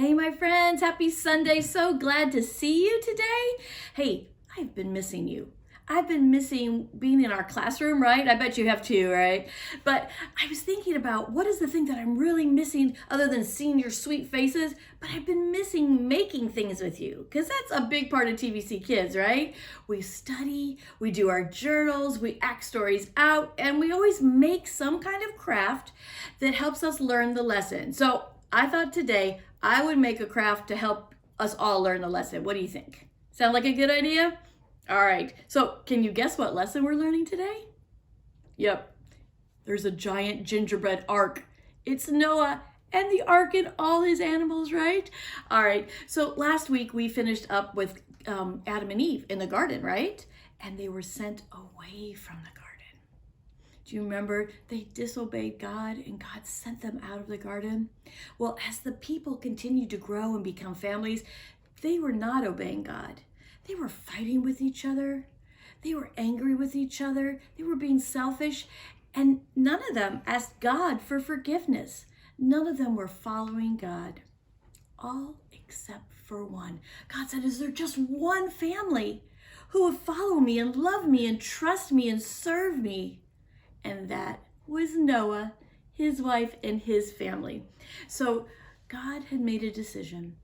Hey, my friends, happy Sunday. So glad to see you today. Hey, I've been missing you. I've been missing being in our classroom, right? I bet you have too, right? But I was thinking about what is the thing that I'm really missing other than seeing your sweet faces, but I've been missing making things with you because that's a big part of TVC Kids, right? We study, we do our journals, we act stories out, and we always make some kind of craft that helps us learn the lesson. So I thought today I would make a craft to help us all learn the lesson. What do you think? Sound like a good idea? All right, so can you guess what lesson we're learning today? Yep, there's a giant gingerbread ark. It's Noah and the ark and all his animals, right? All right, so last week we finished up with Adam and Eve in the garden, right? And they were sent away from the garden. Do you remember they disobeyed God and God sent them out of the garden? Well, as the people continued to grow and become families, they were not obeying God. They were fighting with each other. They were angry with each other. They were being selfish. And none of them asked God for forgiveness. None of them were following God. All except for one. God said, is there just one family who would follow me and love me and trust me and serve me? And that was Noah, his wife, and his family. So God had made a decision.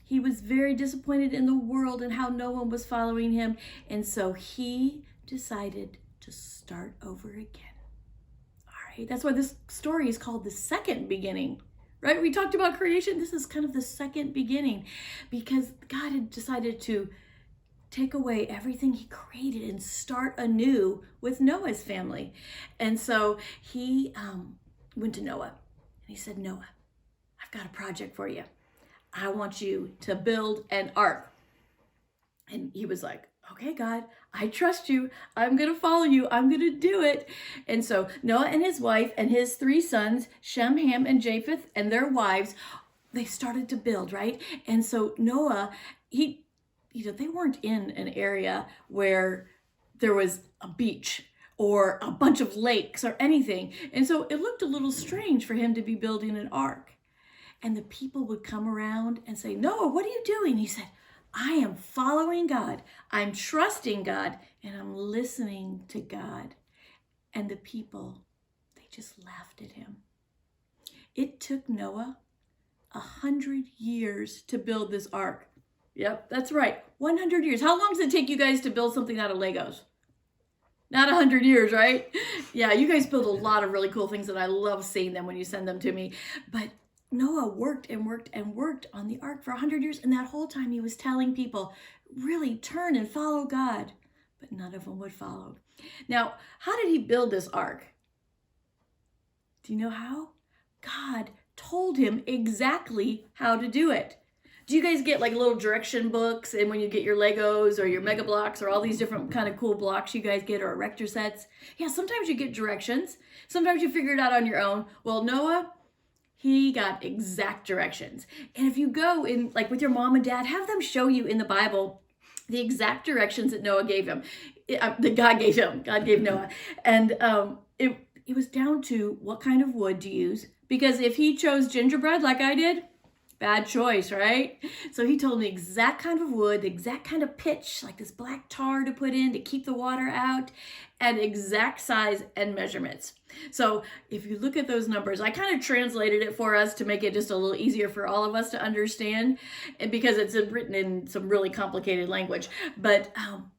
He was very disappointed in the world and how no one was following him. And so he decided to start over again. All right, that's why this story is called the second beginning, right? We talked about creation. This is kind of the second beginning because God had decided to take away everything he created and start anew with Noah's family. And so he went to Noah and he said, Noah, I've got a project for you. I want you to build an ark. And he was like, okay, God, I trust you. I'm going to follow you. I'm going to do it. And so Noah and his wife and his three sons, Shem, Ham, and Japheth, and their wives, they started to build, right? And so Noah, they weren't in an area where there was a beach or a bunch of lakes or anything. And so it looked a little strange for him to be building an ark. And the people would come around and say, Noah, what are you doing? He said, I am following God. I'm trusting God and I'm listening to God. And the people, they just laughed at him. It took Noah 100 years to build this ark. Yep, that's right. 100 years. How long does it take you guys to build something out of Legos? Not 100 years, right? Yeah, you guys build a lot of really cool things and I love seeing them when you send them to me. But Noah worked and worked and worked on the ark for 100 years. And that whole time he was telling people, really turn and follow God. But none of them would follow. Now, how did he build this ark? Do you know how? God told him exactly how to do it. Do you guys get like little direction books and when you get your Legos or your Mega Blocks or all these different kind of cool blocks you guys get or erector sets? Yeah, sometimes you get directions. Sometimes you figure it out on your own. Well, Noah, he got exact directions. And if you go in like with your mom and dad, have them show you in the Bible the exact directions that Noah gave him, that God gave him. God gave Noah. And it was down to what kind of wood to use. Because if he chose gingerbread like I did, bad choice, right? So he told me exact kind of wood, the exact kind of pitch, like this black tar to put in to keep the water out, and exact size and measurements. So if you look at those numbers, I kind of translated it for us to make it just a little easier for all of us to understand, and because it's written in some really complicated language. But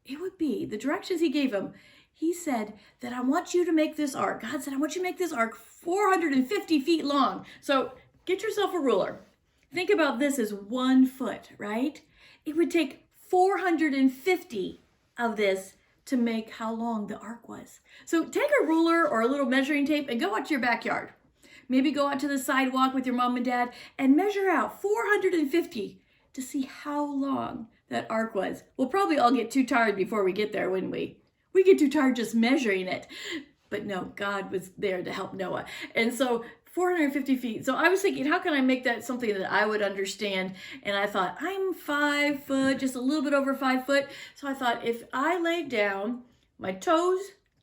it would be the directions he gave him. He said that I want you to make this ark. God said, I want you to make this ark 450 feet long. So get yourself a ruler. Think about this as 1 foot, right? It would take 450 of this to make how long the ark was. So take a ruler or a little measuring tape and go out to your backyard. Maybe go out to the sidewalk with your mom and dad and measure out 450 to see how long that ark was. We'll probably all get too tired before we get there, wouldn't we? We get too tired just measuring it. But no, God was there to help Noah. And so 450 feet. So I was thinking, how can I make that something that I would understand? And I thought, I'm 5 foot, just a little bit over 5 foot. So I thought, if I laid down my toes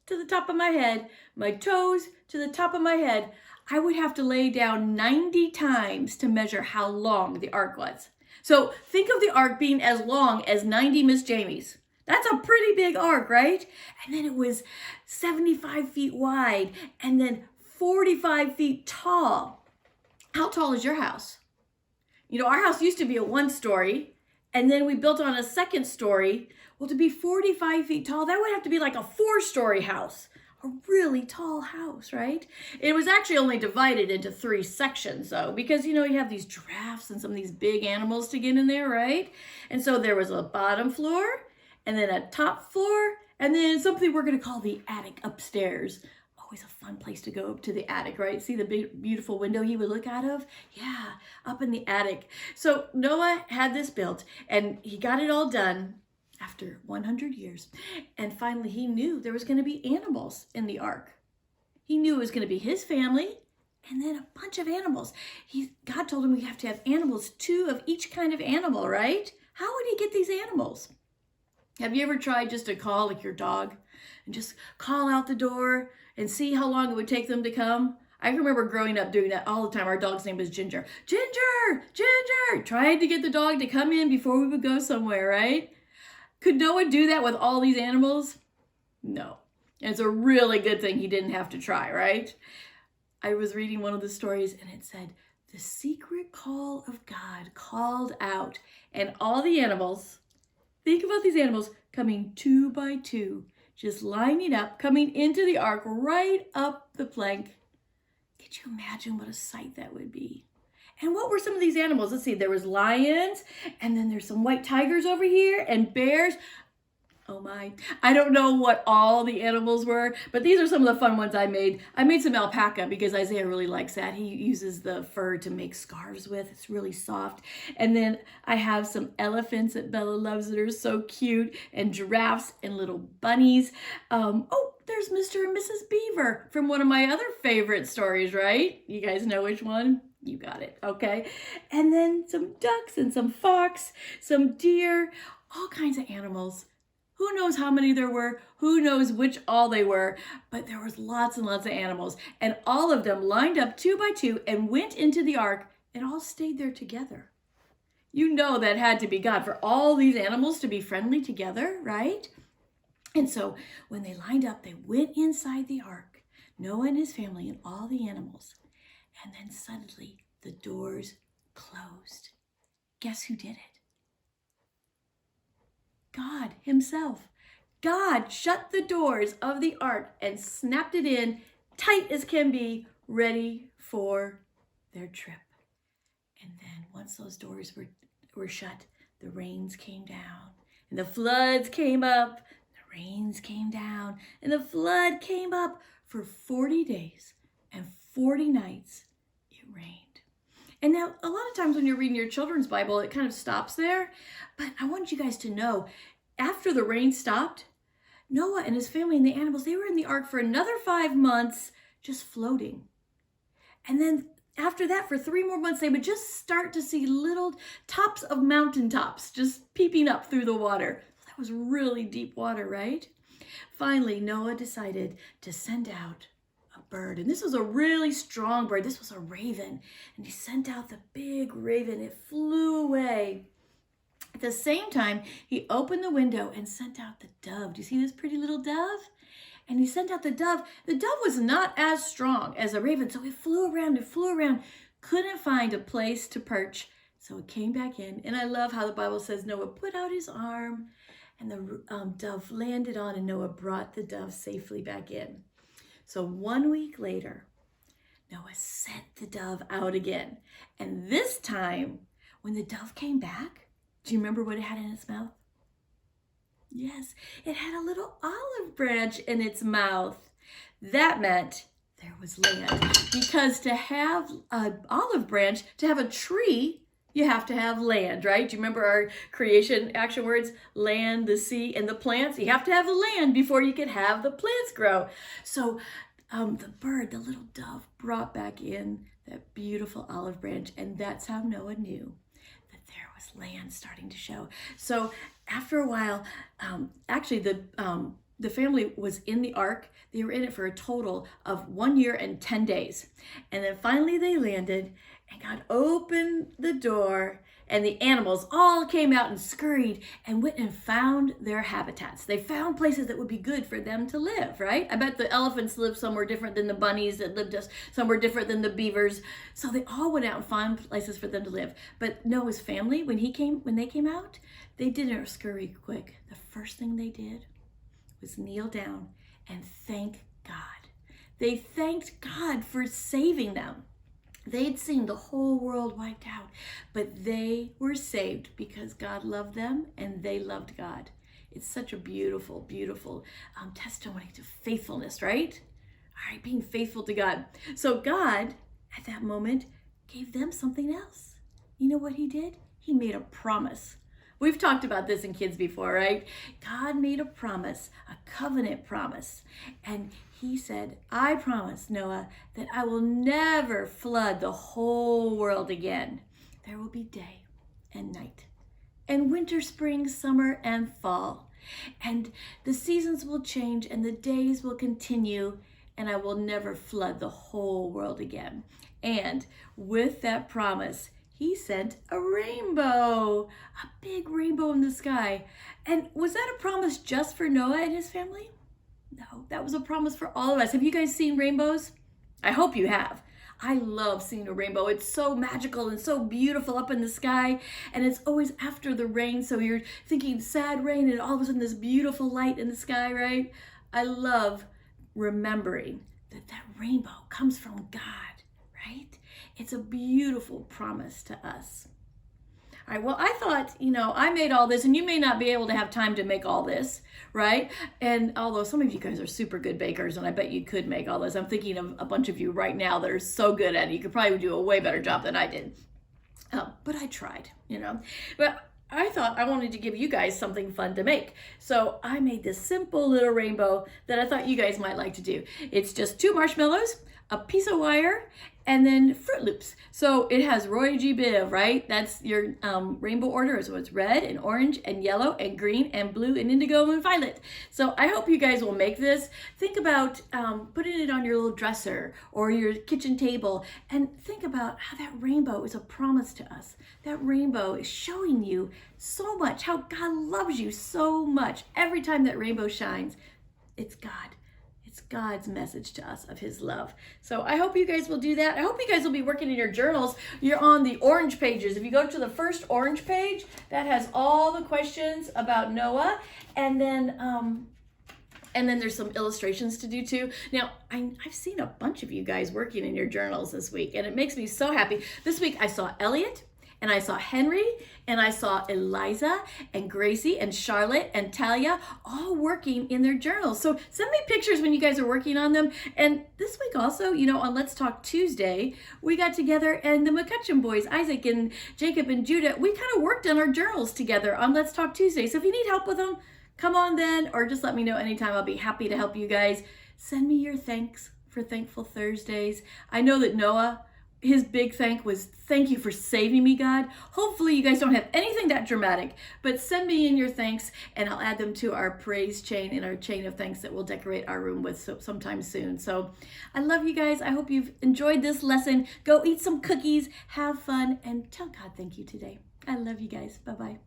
to the top of my head, my toes to the top of my head, I would have to lay down 90 times to measure how long the ark was. So think of the ark being as long as 90 Miss Jamies. That's a pretty big ark, right? And then it was 75 feet wide and then 45 feet tall. How tall is your house? You know, our house used to be a 1-story, and then we built on a 2nd story. Well, to be 45 feet tall, that would have to be like a 4-story house. A really tall house, right? It was actually only divided into 3 sections, though, because, you know, you have these giraffes and some of these big animals to get in there, right? And so there was a bottom floor, and then a top floor, and then something we're going to call the attic upstairs. Always a fun place to go up to the attic, right? See the big, beautiful window he would look out of? Yeah, up in the attic. So Noah had this built, and he got it all done after 100 years. And finally, he knew there was going to be animals in the ark. He knew it was going to be his family and then a bunch of animals. God told him we have to have animals, 2 of each kind of animal, right? How would he get these animals? Have you ever tried just to call like your dog and just call out the door and see how long it would take them to come? I remember growing up doing that all the time. Our dog's name was Ginger. Ginger, Ginger, tried to get the dog to come in before we would go somewhere, right? Could Noah do that with all these animals? No. And it's a really good thing he didn't have to try, right? I was reading one of the stories and it said, the secret call of God called out, and all the animals, think about these animals coming 2 by 2, just lining up, coming into the ark right up the plank. Could you imagine what a sight that would be? And what were some of these animals? Let's see, there was lions, and then there's some white tigers over here, and bears. Oh my, I don't know what all the animals were, but these are some of the fun ones I made. I made some alpaca because Isaiah really likes that. He uses the fur to make scarves with. It's really soft. And then I have some elephants that Bella loves that are so cute, and giraffes and little bunnies. Oh, there's Mr. and Mrs. Beaver from one of my other favorite stories, right? You guys know which one? You got it, okay? And then some ducks and some fox, some deer, all kinds of animals. Who knows how many there were? Who knows which all they were? But there was lots and lots of animals, and all of them lined up 2 by 2 and went into the ark and all stayed there together. You know that had to be God for all these animals to be friendly together, right? And so when they lined up, they went inside the ark, Noah and his family and all the animals. And then suddenly the doors closed. Guess who did it? God himself. God shut the doors of the ark and snapped it in tight as can be, ready for their trip. And then once those doors were shut, the rains came down and the floods came up. The rains came down and the flood came up. For 40 days and 40 nights, it rained. And now, a lot of times when you're reading your children's Bible, it kind of stops there. But I want you guys to know, after the rain stopped, Noah and his family and the animals, they were in the ark for another 5 months, just floating. And then after that, for 3 more months, they would just start to see little tops of mountaintops just peeping up through the water. That was really deep water, right? Finally, Noah decided to send out a bird. And this was a really strong bird. This was a raven. And he sent out the big raven. It flew away. At the same time, he opened the window and sent out the dove. Do you see this pretty little dove? And he sent out the dove. The dove was not as strong as a raven, so it flew around, couldn't find a place to perch. So it came back in. And I love how the Bible says Noah put out his arm and the dove landed on, and Noah brought the dove safely back in. So 1 week later, Noah sent the dove out again. And this time, when the dove came back, do you remember what it had in its mouth? Yes, it had a little olive branch in its mouth. That meant there was land. Because to have an olive branch, to have a tree, you have to have land, right? Do you remember our creation action words? Land, the sea, and the plants. You have to have the land before you can have the plants grow. So the bird, the little dove, brought back in that beautiful olive branch, and that's how Noah knew that there was land starting to show. So after a while, actually the the family was in the ark. They were in it for a total of 1 year and 10 days. And then finally they landed, and God opened the door, and the animals all came out and scurried and went and found their habitats. They found places that would be good for them to live, right? I bet the elephants lived somewhere different than the bunnies that lived just somewhere different than the beavers. So they all went out and found places for them to live. But Noah's family, when they came out, they didn't scurry quick. The first thing they did was kneel down and thank God. They thanked God for saving them. They'd seen the whole world wiped out, but they were saved because God loved them and they loved God. It's such a beautiful, beautiful testimony to faithfulness, right? All right, being faithful to God. So God, at that moment, gave them something else. You know what he did? He made a promise. We've talked about this in kids before, right? God made a promise, a covenant promise. And he said, I promise, Noah, that I will never flood the whole world again. There will be day and night, and winter, spring, summer, and fall. And the seasons will change and the days will continue, and I will never flood the whole world again. And with that promise, he sent a rainbow, a big rainbow in the sky. And was that a promise just for Noah and his family? No, that was a promise for all of us. Have you guys seen rainbows? I hope you have. I love seeing a rainbow. It's so magical and so beautiful up in the sky. And it's always after the rain. So you're thinking sad rain and all of a sudden this beautiful light in the sky, right? I love remembering that that rainbow comes from God, right? It's a beautiful promise to us. All right, well, I thought, I made all this, and you may not be able to have time to make all this, right? And although some of you guys are super good bakers, and I bet you could make all this, I'm thinking of a bunch of you right now that are so good at it. You could probably do a way better job than I did. But I tried, But I thought I wanted to give you guys something fun to make. So I made this simple little rainbow that I thought you guys might like to do. It's just 2 marshmallows, a piece of wire, and then Fruit Loops. So it has Roy G. Biv, right? That's your rainbow order. So it's red and orange and yellow and green and blue and indigo and violet. So I hope you guys will make this. Think about putting it on your little dresser or your kitchen table, and think about how that rainbow is a promise to us. That rainbow is showing you so much, how God loves you so much. Every time that rainbow shines, it's God. It's God's message to us of his love. So I hope you guys will do that. I hope you guys will be working in your journals. You're on the orange pages. If you go to the first orange page, that has all the questions about Noah. And then there's some illustrations to do too. Now, I've seen a bunch of you guys working in your journals this week, and it makes me so happy. This week I saw Elliot, and I saw Henry, and I saw Eliza, and Gracie, and Charlotte, and Talia, all working in their journals. So send me pictures when you guys are working on them. And this week also, on Let's Talk Tuesday, we got together, and the McCutcheon boys, Isaac and Jacob and Judah, we kind of worked on our journals together on Let's Talk Tuesday. So if you need help with them, come on then, or just let me know anytime. I'll be happy to help you guys. Send me your thanks for Thankful Thursdays. I know that Noah, his big thank was, thank you for saving me, God. Hopefully you guys don't have anything that dramatic, but send me in your thanks, and I'll add them to our praise chain and our chain of thanks that we'll decorate our room with sometime soon. So I love you guys. I hope you've enjoyed this lesson. Go eat some cookies, have fun, and tell God thank you today. I love you guys. Bye-bye.